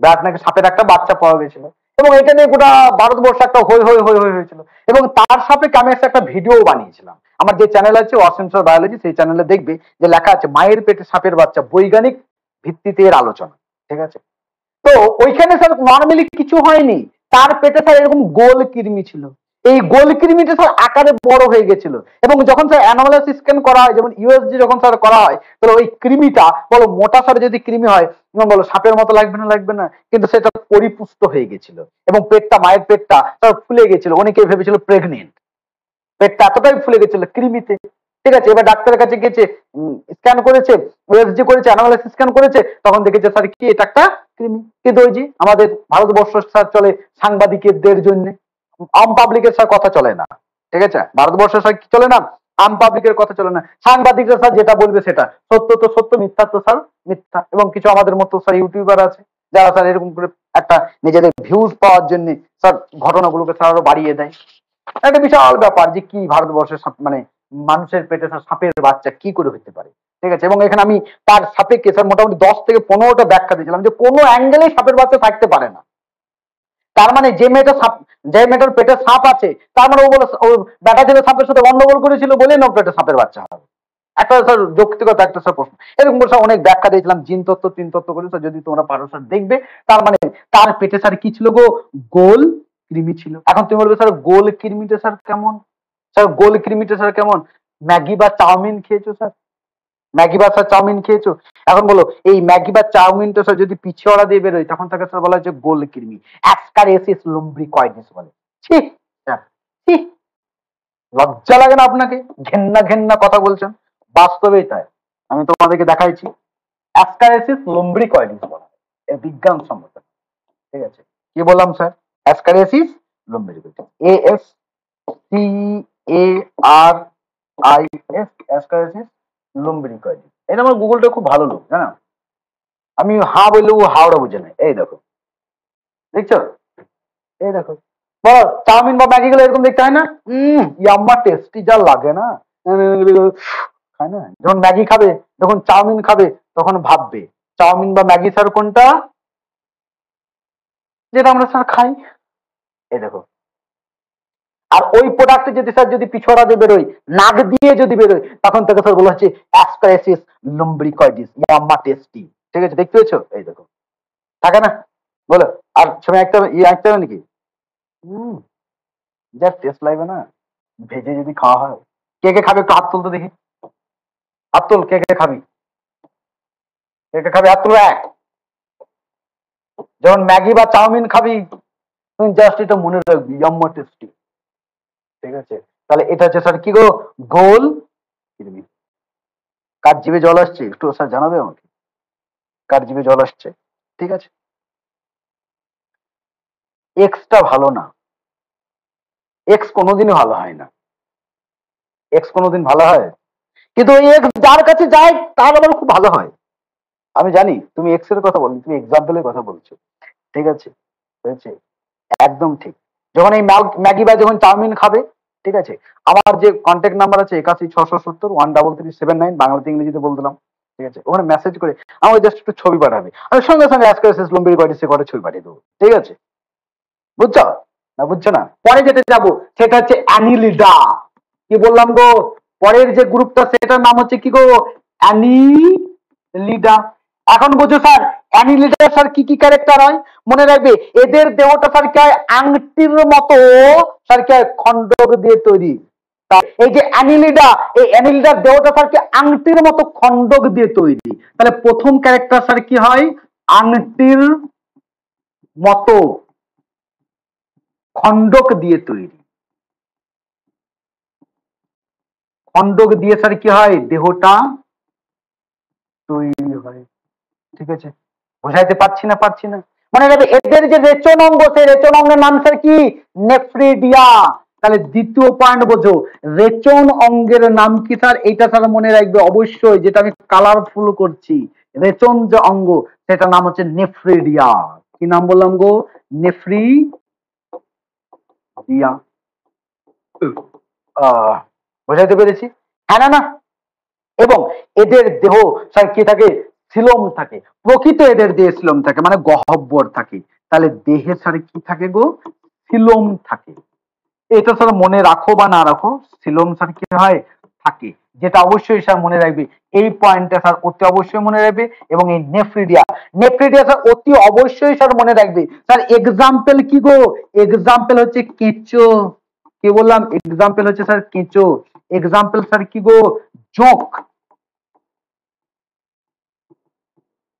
বিরাট নাকি সাপের একটা বাচ্চা পাওয়া গেছিল এবং এটা নিয়ে গোটা ভারতবর্ষ একটা হই হই হই হই হয়েছিল। এবং তার সাপেক্ষে আমি একটা ভিডিও বানিয়েছিলাম। আমার যে চ্যানেল আছে অসীম স্যার বায়োলজি, সেই চ্যানেলে দেখবে যে লেখা আছে মায়ের পেটে সাপের বাচ্চা, বৈজ্ঞানিক ভিত্তিতে এর আলোচনা। ঠিক আছে, তো ওইখানে স্যার নর্মালি কিছু হয়নি, তার পেটে স্যার এরকম গোল কৃমি ছিল। এই গোল কৃমিটা স্যার আকারে বড় হয়ে গেছিল, এবং যখন স্যার অ্যানোমালাস স্ক্যান করা হয়, যেমন ইউএসজি যখন স্যার করা হয়, তাহলে ওই কৃমিটা বলো মোটা স্যার যদি কৃমি হয় বলো সাপের মতো লাগবে না, লাগবে না, কিন্তু সেটা পরিপুষ্ট হয়ে গেছিল এবং পেটটা, মায়ের পেটটা স্যার ফুলে গেছিল, অনেকে ভেবেছিল প্রেগনেন্ট, পেটটা এতটাই ফুলে গেছিল কৃমিতে। ঠিক আছে, এবার ডাক্তারের কাছে গেছে, স্ক্যান করেছে, ওএসজি করেছে, অ্যানালাইসিস স্ক্যান করেছে, তখন দেখেছে স্যার কি এটা একটা কৃমি। কিন্তু ওই যে আমাদের ভারতবর্ষ স্যার চলে সাংবাদিকদের জন্য, আম পাবলিকের স্যার কথা চলে না। ঠিক আছে, ভারতবর্ষ স্যার কি চলে না, আম পাবলিকের কথা চলে না, সাংবাদিকরা স্যার যেটা বলবে সেটা সত্য তো সত্য, মিথ্যা তো স্যার মিথ্যা। এবং কিছু আমাদের মতো স্যার ইউটিউবার আছে যারা স্যার এরকম করে একটা নিজেদের ভিউজ পাওয়ার জন্য স্যার ঘটনাগুলোকে স্যার আরো বাড়িয়ে দেয়। একটা বিশাল ব্যাপার যে কি ভারতবর্ষের মানে মানুষের পেটে সাপের বাচ্চা কি করে হতে পারে। ঠিক আছে, এবং এখানে আমি তার সাপেক্ষে স্যার মোটামুটি 10 থেকে 15টা ব্যাখ্যা দিয়েছিলাম যে কোনো অ্যাঙ্গেলে সাপের বাচ্চা থাকতে পারে না। তার মানে যে মেয়েটার পেটে সাপ আছে, তার মানে ও বলে ও বেটা ছেলে সাপের সাথে গন্ডগোল করেছিল বলে না পেটে সাপের বাচ্চা হবে। একটা স্যার যৌক্তিকতা, একটা স্যার প্রশ্ন, এরকম করে স্যার অনেক ব্যাখ্যা দিয়েছিলাম, জিন তত্ত্ব, তিন তত্ত্ব করে স্যার, যদি তোমরা পারো স্যার দেখবে। তার মানে তার পেটে স্যার কি ছিল গো, গোল কৃমি ছিল। এখন তুমি বলবে স্যার গোল কৃমিটা স্যার কেমন, স্যার গোল কৃমিটা স্যার কেমন, ম্যাগি বা চাউমিন খেয়েছো স্যার, ম্যাগি বা স্যার চাউমিন খেয়েছো, এখন বলো এই ম্যাগি বা চাউমিনটা স্যার যদি পিছড়া দিয়ে বেরোয় তখন তাকে স্যার বলা হচ্ছে গোল কৃমি, অ্যাসকারিয়াসিস লুম্ব্রিকয়েডিস বলে। ছি স্যার, ছি, লজ্জা লাগে না আপনাকে? ঘেন্না ঘেন্না কথা বলছেন, বাস্তবেই তাই। আমি তোমাদেরকে দেখাইছি, অ্যাসকারিয়াসিস লুম্ব্রিকয়েডিস বলা হয়, বিজ্ঞানসম্মত। ঠিক আছে, কি বললাম স্যার, অ্যাসকারিয়াসিস লুম্ব্রিকয়েডিস, ASCARIAS, অ্যাসকারিয়াসিস লুম্ব্রিকয়েডিস। এটা আমার গুগলটা খুব ভালো লোক, জানো, আমি হা বললে ও হাওড়া বুঝে নেয়। এই দেখো, দেখছো, এই দেখো, বলো চাউমিন বা ম্যাগি গুলো এরকম দেখতে হয় না, ইয়াম্মা টেস্টি যা লাগে না, খায় না। যখন ম্যাগি খাবে, যখন চাউমিন খাবে, তখন ভাববে চাউমিন বা ম্যাগি স্যার কোনটা, যেটা আমরা স্যার খাই। এই দেখো, আর ওই প্রোডাক্টে যদি স্যার যদি পিছড়া দিয়ে বেরোয়, নাক দিয়ে যদি বেরোয়, তখন তাকে স্যার বলা হচ্ছে অ্যাসকারিয়াসিস লুম্ব্রিকয়েডিস, ইয়াম্মা টেস্টি। ঠিক আছে, দেখতে পেয়েছো, এই দেখো, থাকে না, বলো। আর সময় একটা আঁকতে হবে নাকি, যা টেস্ট লাগবে না ভেজে যদি খাওয়া হয়। কে কে খাবে একটু হাত তুলতে দেখি, হাত তুল, কে কে খাবি, কে কে খাবি, হাত তুল। এক, যখন ম্যাগি বা চাউমিন খাবি তুমি জাস্ট এটা মনে রাখবি, ইয়াম্মা টেস্টি। ঠিক আছে, তাহলে এটা হচ্ছে স্যার কি গো, গোল কৃমি। কার জিভে জল আসছে একটু স্যার জানাবে আমাকে, কার জিভে জল আসছে। ঠিক আছে, এক্সটা ভালো না, এক্স কোনোদিনই ভালো হয় না, এক্স কোনোদিন ভালো হয়, কিন্তু ওই এক্স যার কাছে যায় তার আবার খুব ভালো হয়। আমি জানি তুমি এক্স এর কথা বলনি, তুমি এক্সাম্পলের কথা বলছো। ঠিক আছে, হয়েছে, একদম ঠিক। যখন এই ম্যাগি বা যখন চাউমিন খাবে, ঠিক আছে, আমার যে কন্ট্যাক্ট নাম্বার আছে 81-670-13379, বাংলাতে ইংরেজিতে বললাম। ঠিক আছে, ওখানে মেসেজ করে আমাকে জাস্ট একটু ছবি পাঠাবে, আমি সঙ্গে সঙ্গে অ্যাসকারিয়াসিস লুম্ব্রিকয়েডিস করে ছবি পাঠিয়ে দেবো। ঠিক আছে, বুঝছো না, বুঝছো না? পরে যেতে যাবো সেটা হচ্ছে অ্যানিলিডা। কি বললাম গো, পরের যে গ্রুপটা সেটার নাম হচ্ছে কি গো, অ্যানিলিডা। এখন বুঝো স্যার অ্যানিলিডা স্যার কি কি ক্যারেক্টার হয়, মনে রাখবে এদের দেহটা স্যার কি হয়, আংটির মতো স্যার কি হয়, খন্ডক দিয়ে তৈরি। এই যে অ্যানিলিডা, এই অ্যানিলিডার দেহটা স্যার কি আংটির মতো খন্ডক দিয়ে তৈরি। তাহলে প্রথম ক্যারেক্টার স্যার কি হয়, আংটির মতো খন্ডক দিয়ে তৈরি, খন্ডক দিয়ে স্যার কি হয়, দেহটা তৈরি হয়। ঠিক আছে, বোঝাইতে পারছি না, পারছি না? মনে রাখবে এদের যে রেচন অঙ্গ, সেই রেচন অঙ্গের নাম স্যার কি, নেফ্রিডিয়া। তাহলে দ্বিতীয় পয়েন্ট বোঝো, রেচন অঙ্গের নাম কি স্যার, এইটা স্যার মনে রাখবে অবশ্যই, যেটা আমি কালারফুল করছি, রেচন যে অঙ্গ সেটার নাম হচ্ছে নেফ্রিডিয়া। কি নাম বললাম গো, নেফ্রিডিয়া। বোঝাইতে পেরেছি, হ্যাঁ না, না? এবং এদের দেহ স্যার কি থাকে, সিলোম থাকে, প্রকৃত এদের দেহে সিলোম থাকে, মানে গহ্বর থাকে। তাহলে দেহে স্যার কি থাকে গো, সিলোম থাকে। এটা স্যার মনে রাখো বা না রাখো, সিলোম স্যার কি হয়, থাকে। যেটা অবশ্যই স্যার মনে রাখবে, এই পয়েন্টটা স্যার অতি অবশ্যই মনে রাখবে। এবং এই নেফ্রিডিয়া, নেফ্রিডিয়া স্যার অতি অবশ্যই স্যার মনে রাখবে। স্যার এক্সাম্পল কি গো? এক্সাম্পল হচ্ছে কেঁচো। কি বললাম? এক্সাম্পল হচ্ছে স্যার কেঁচো। এক্সাম্পল স্যার কি গো? জোক।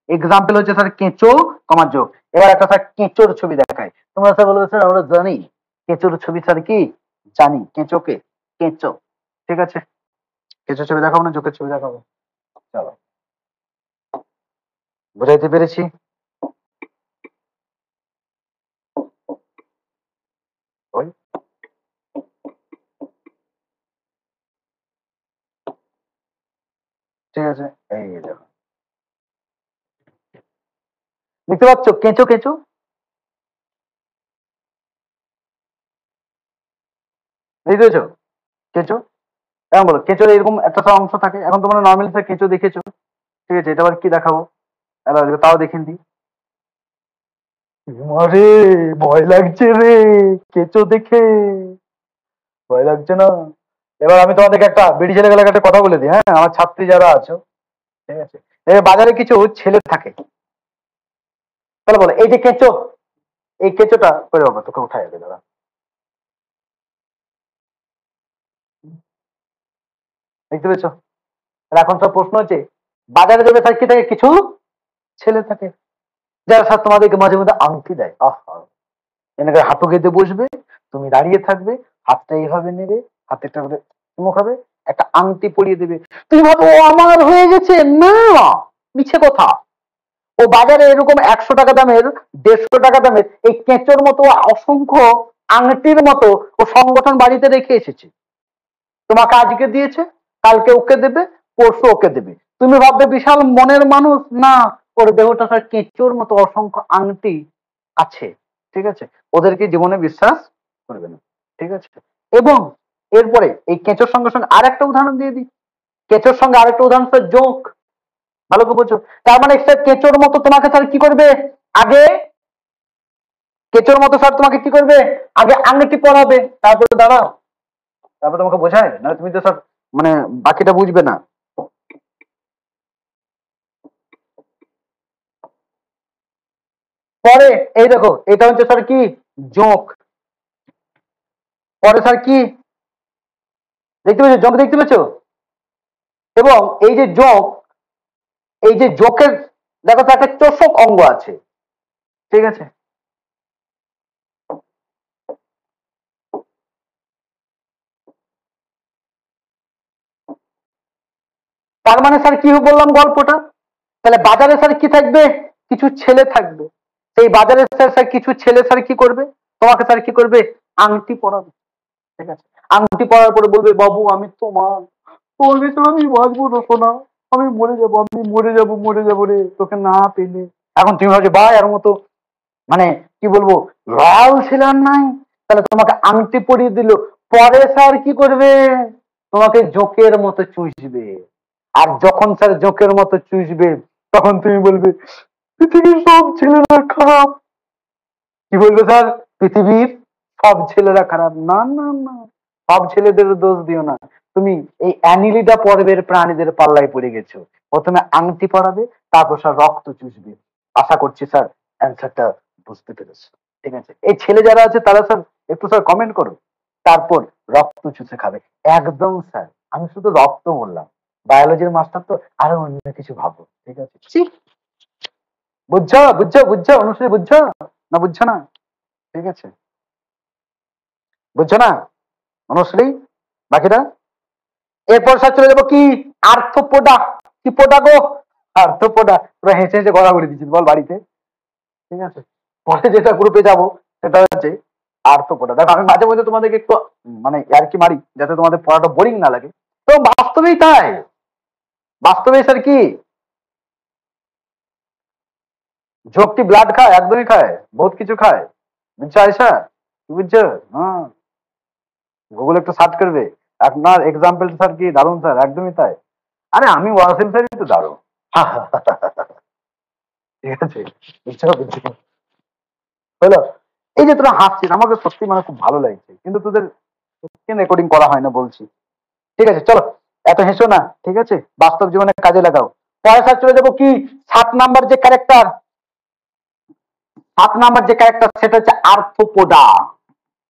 এক্সাম্পল হচ্ছে স্যার কেঁচো কমা যোগ। এবার একটা স্যার কেঁচোর ছবি দেখায়, তোমরা স্যার বলবে স্যার আমরা জানি কেঁচোর ছবি স্যার কি জানি, কেঁচোকে কেঁচো। ঠিক আছে, কেঁচোর ছবি দেখাবো না যোগের ছবি দেখাবো? চলো, বুঝাইতে পেরেছি? ওই ঠিক আছে, এই দেখো দেখতে পাচ্ছ কেঁচো কেঁচো? বুঝতে পেরেছো? কেঁচো এখন বলো, কেঁচোর এরকম একটা অংশ থাকে। এখন তোমরা নর্মালি স্যার কেঁচো দেখেছো, ঠিক আছে, এটা আবার কি দেখাবো? তাও দেখিয়ে দিই। আরে ভয় লাগছে রে কেঁচো দেখে, ভয় লাগছে না? এবার আমি তোমাদেরকে একটা বিড়ি ছেলে গেলে একটা কথা বলে দিই, হ্যাঁ, আমার ছাত্রী যারা আছো, ঠিক আছে, বাজারে কিছু ছেলে থাকে, তাহলে বলো এই যে কেঁচো, এই কেঁচোটা করে বাবা তোকে উঠাই দেবে দাদা। দেখতে পেয়েছো? এখন সব প্রশ্ন হচ্ছে বাজারে যাবে স্যার কি থাকে? কিছু ছেলে থাকে যারা স্যার তোমাদেরকে মাঝে মধ্যে আংটি দেয়। এনেকে হাঁটু গেঁথে বসবে, তুমি দাঁড়িয়ে থাকবে, হাতটা এইভাবে নেবে, হাতে একটা করে চুমুক হবে, একটা আংটি পরিয়ে দেবে। তুমি ভাবো ও আমার হয়ে গেছে? না, মিছে কথা। ও বাজারে এরকম 100 টাকা দামের, 150 টাকা দামের এই কেঁচোর মতো অসংখ্য আংটির মতো ও সংগঠন বাড়িতে রেখে এসেছে। তোমাকে আজকে দিয়েছে, কালকে ওকে দেবে, পরশু ওকে দেবে। তুমি ভাববে বিশাল মনের মানুষ, না, ওর দেহটা স্যার কেঁচোর মতো অসংখ্য আংটি আছে। ঠিক আছে, ওদেরকে জীবনে বিশ্বাস করবে না। ঠিক আছে, এবং এরপরে এই কেঁচোর সঙ্গে সঙ্গে আর একটা উদাহরণ দিয়ে দিই। কেঁচোর সঙ্গে আরেকটা উদাহরণ স্যার যোগ। ভালো করে বোঝো। তার মানে স্যার কেঁচোর মতো তোমাকে স্যার কি করবে? আগে কেঁচোর মতো স্যার তোমাকে কি করবে? আগে আংটি পরাবে, তারপরে দাঁড়াও, তারপর তোমাকে বোঝায় না, তুমি তো স্যার মানে বাকিটা বুঝবে না। পরে এই দেখো, এটা হচ্ছে স্যার কি? যোগ। পরে স্যার কি দেখতে পেয়েছো? যোগ দেখতে পেয়েছো? এবং এই যে যোগ, এই যে যোগের দেখো তো একটা চোষক অঙ্গ আছে। ঠিক আছে, তার মানে স্যার কি বললাম গল্পটা? তাহলে বাজারে স্যার কি থাকবে? কিছু ছেলে থাকবে। সেই বাজারে স্যার স্যার কিছু ছেলে স্যার কি করবে? তোমাকে স্যার কি করবে? আংটি পরাবে। ঠিক আছে, আংটি পরার পরে বলবে বাবু আমি তোমার, তোর ভিতরে আমি বাঁচবো না সোনা, আমি মরে যাবো, আমি মরে যাবো, মরে যাবো রে তোকে না পেলে। এখন তুমি ভাবছো ভাই আর মতো মানে কি বলবো লয়াল ছিলাম নাই, তাহলে তোমাকে আংটি পরিয়ে দিল। পরে স্যার কি করবে? তোমাকে জোকের মতো চুষবে। আর যখন স্যার জোকের মতো চুষবে, তখন তুমি বলবে পৃথিবীর সব ছেলেরা খারাপ। কি বলবে স্যার? পৃথিবীর সব ছেলেরা খারাপ? না না না, সব ছেলেদের দোষ দিও না। তুমি এই অ্যানিলিডা পর্বের প্রাণীদের পাল্লায় পড়ে গেছো। প্রথমে আংটি পরাবে, তারপর স্যার রক্ত চুষবে। আশা করছি স্যার অ্যান্সারটা বুঝতে পেরেছো। ঠিক আছে, এই ছেলে যারা আছে তারা স্যার একটু স্যার কমেন্ট করো। তারপর রক্ত চুষে খাবে। একদম স্যার, আমি শুধু রক্ত বললাম, বায়োলজির মাস্টার তো আরো অন্য কিছু ভাবো। ঠিক আছে, বুঝছো বুঝছো বুঝছো অনুশ্রী, বুঝছো না বুঝছো না? ঠিক আছে, বুঝছো না অনুশ্রী? বাকিটা এরপর স্যার চলে যাবো কি? আর্থোপোডা। কি পোডা গো? আর্থোপোডা। পুরো হেসে হেসে গড়া করে দিচ্ছিস বল বাড়িতে। ঠিক আছে, পরে যেটা গ্রুপে যাবো সেটা হচ্ছে আর্থোপোডা। দেখো আমি মাঝে মধ্যে তোমাদেরকে একটু মানে আর কি মারি, যাতে তোমাদের পড়াটা বোরিং না লাগে। তো বাস্তবেই তাই, বাস্তবে স্যার কি ঝোঁকটি ব্লাড খায়? একদমই খায়, বহুত কিছু খায়। বুঝছো আয়সা? কি বুঝছো? হ্যাঁ, গুগল একটু সার্চ করবে। আপনার এক্সাম্পল স্যার কি দারুণ স্যার, একদমই তাই। আরে আমি ওয়াসিম স্যারই তো দারুণ। ঠিক আছে, বুঝছো বুঝছো হলো? এই যে তোরা হাসছিস, আমাকে সত্যি মানে খুব ভালো লাগছে, কিন্তু তোদের রেকর্ডিং করা হয় না বলছি। ঠিক আছে চলো, এত হেসো না, ঠিক আছে, বাস্তব জীবনে কাজে লাগাও। পরে স্যার চলে যাবো কি 7 নাম্বার যে ক্যারেক্টার, 7 নাম্বার যে ক্যারেক্টার সেটা হচ্ছে আর্থোপোডা।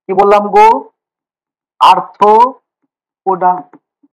কি বললাম গো? আর্থোপোডা।